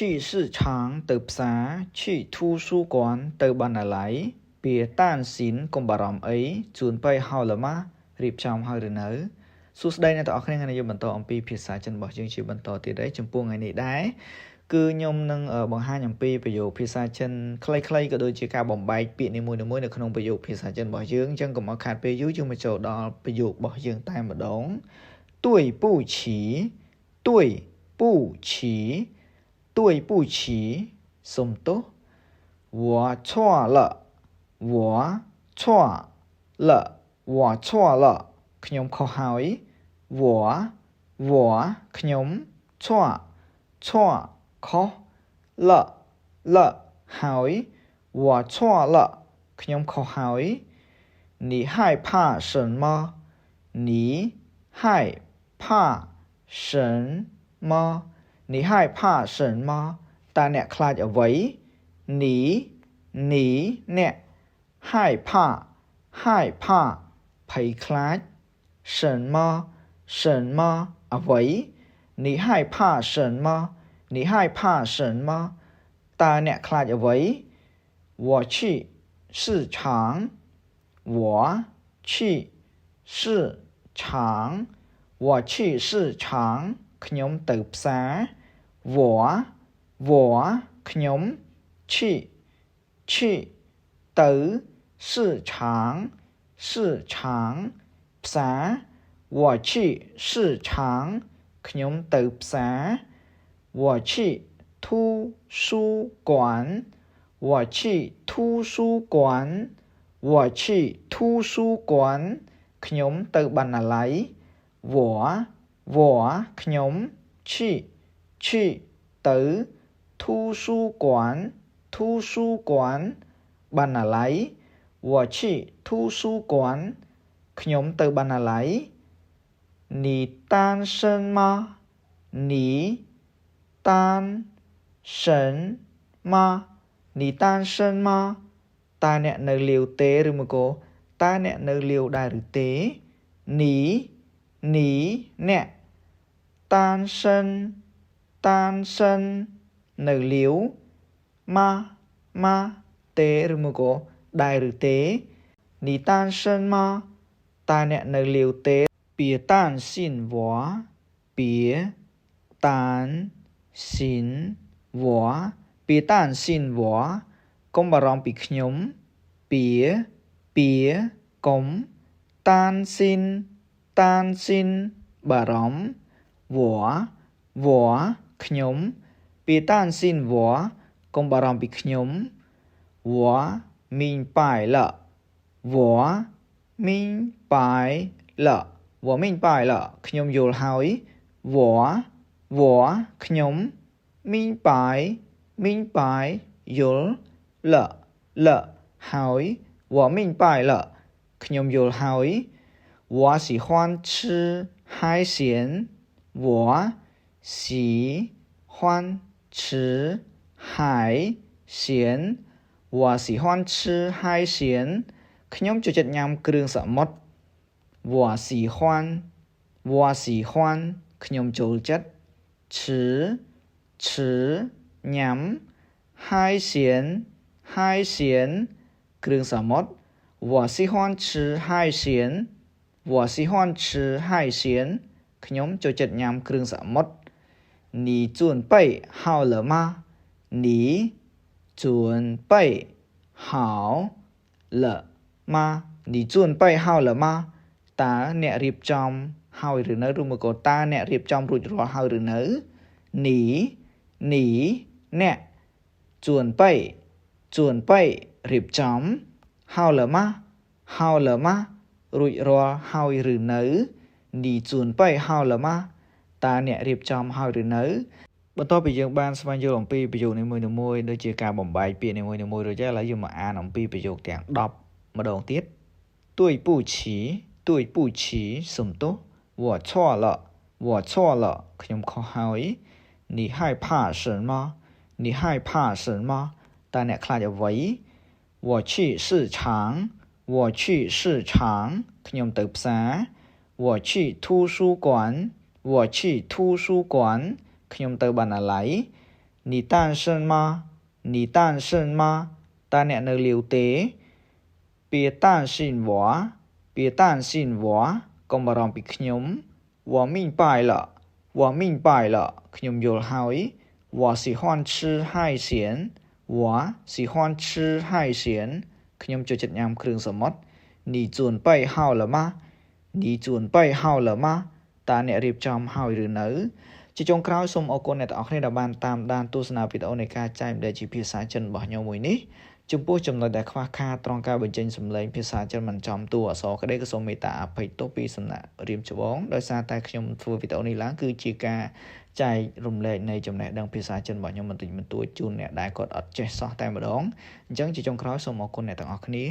去市场ទៅផ្សារ去图书馆ទៅបណ្ណាល័យពាតានស៊ីនកុំបារម្ភអីជួនទៅហៅលម៉ារៀបចំហើយឬនៅសួស្តីអ្នកទាំងអស់គ្នាថ្ងៃនេះយើងបន្តអំពីភាសាចិនរបស់យើងជាបន្តទៀតដែរចំពោះថ្ងៃនេះដែរគឺខ្ញុំនឹងបង្ហាញអំពីប្រយោគភាសាចិនខ្លីៗក៏ដូចជាការបំបែកពាក្យនីមួយៗនៅក្នុងប្រយោគភាសាចិនរបស់យើងអញ្ចឹងកុំឲ្យខាតពេលយូរយើងមកចូលដល់ប្រយោគរបស់យើងតែម្ដង对不起对不起对不起សុំទោស我错了我错了我错了ខ្ញុំខុសហើយ我ខ្ញុំ错ខុស了ហើយ我错了ខ្ញុំខុសហើយ你害怕什么你害怕什么你害怕什么តើអ្នកខ្លាចអ្វី你អ្នក害怕ភ័យខ្លាច什么អ្វី你害怕什么តើអ្នកខ្លាចអ្វី我去市场ខ្ញុំទៅផ្សារ我ខ្ញុំ去ទៅ市场ផ្សារ我去市场ខ្ញុំទៅផ្សារ我去图书馆ខ្ញុំទៅបណ្ណាល័យ我ខ្ញុំ去ទៅ图书馆បណ្ណាល័យ我去图书馆ខ្ញុំទៅបណ្ណាល័យ你单身吗你单身吗តើអ្នកនៅលាវទេឬមកក៏តើអ្នកនៅលាវដែរឬទេ你អ្នក单身នៅលាវម៉ាទេឬមកក៏ដែរឬទេ你单身吗តើអ្នកនៅលាវទេ别担心我កុំបារម្ភពីខ្ញុំ别កុំ担心បារម្ភ我ខ្ញុំ别担心我កុំបារម្ភពីខ្ញុំ我明白了ខ្ញុំយល់ហើយ我ខ្ញុំ明白យល់了ហើយ我明白了ខ្ញុំយល់ហើយ我喜欢吃海鲜我喜欢吃海鲜ខ្ញុំចូលចិត្តញ៉ាំគ្រឿងសមុទ្រ我喜欢ខ្ញុំចូលចិត្ត吃ញ៉ាំ海鲜គ្រឿងសមុទ្រ我喜欢吃海鲜ខ្ញុំចូលចិត្តញ៉ាំគ្រឿងសមុទ្រ你准备好了吗你准备好了吗តើអ្នករៀបចំហើយឬនៅឬមកក៏តើអ្នករៀបចំរួចរាល់ហើយឬនៅ你អ្នក准备រៀបចំ好了吗រួចរាល់ហើយឬនៅ你准备好了吗តើអ្នករៀបចំហើយឬនៅបន្ទាប់ពីយើងបានស្វែងយល់អំពីប្រយោគនីមួយៗដូចជាការបំបែកពាក្យនីមួយៗរួចហើយឥឡូវយើងមកអានអំពីប្រយោគទាំង10ម្ដងទៀត对不起សុំទោស我错了ខ្ញុំខុសហើយ你害怕什么តើអ្នកខ្លាចអ្វី我去市场ខ្ញុំទៅផ្សារ我去图书馆ខ្ញុំទៅបណ្ណាល័យ你单身吗你单身吗ta nè nơi liều tế别担心我别担心我កុំបារម្ភពីខ្ញុំ我明白了我明白了ខ្ញុំយល់ហើយ我喜欢吃海鲜我喜欢吃海鲜ខ្ញុំចូលចិត្តញ៉ាំគ្រឿងសមុទ្រ你准备好了吗你准备好了吗តើអ្នករៀបចំហើយឬនៅជាចុងក្រោយសូមអរគុណអ្នកទាំងអស់គ្នាដែលបានតាមដានទស្សនាវីដេអូនៃការចែកម្លែកជាភាសាចិនរបស់ខ្ញុំមួយនេះចំពោះចំណុចដែលខ្វះខាតត្រង់ការបញ្ចេញសម្លេងភាសាចិនមិនចំតួអក្សរក្តីក៏សូមមេត្តាអភ័យទោសពីសំណាក់រៀមច្បងដោយសារតែខ្ញុំធ្វើវីដេអូនេះឡើងគឺជាការចែករំលែកនៃចំណេះដឹងភាសាចិនរបស់ខ្ញុំបន្តិចបន្តួចជូនអ្នកដែលគាត់អត់ចេះសោះតែម្ដងអញ្ចឹងជាចុងក្រោយសូមអរគុណអ្នកទាំងអស់គ្នា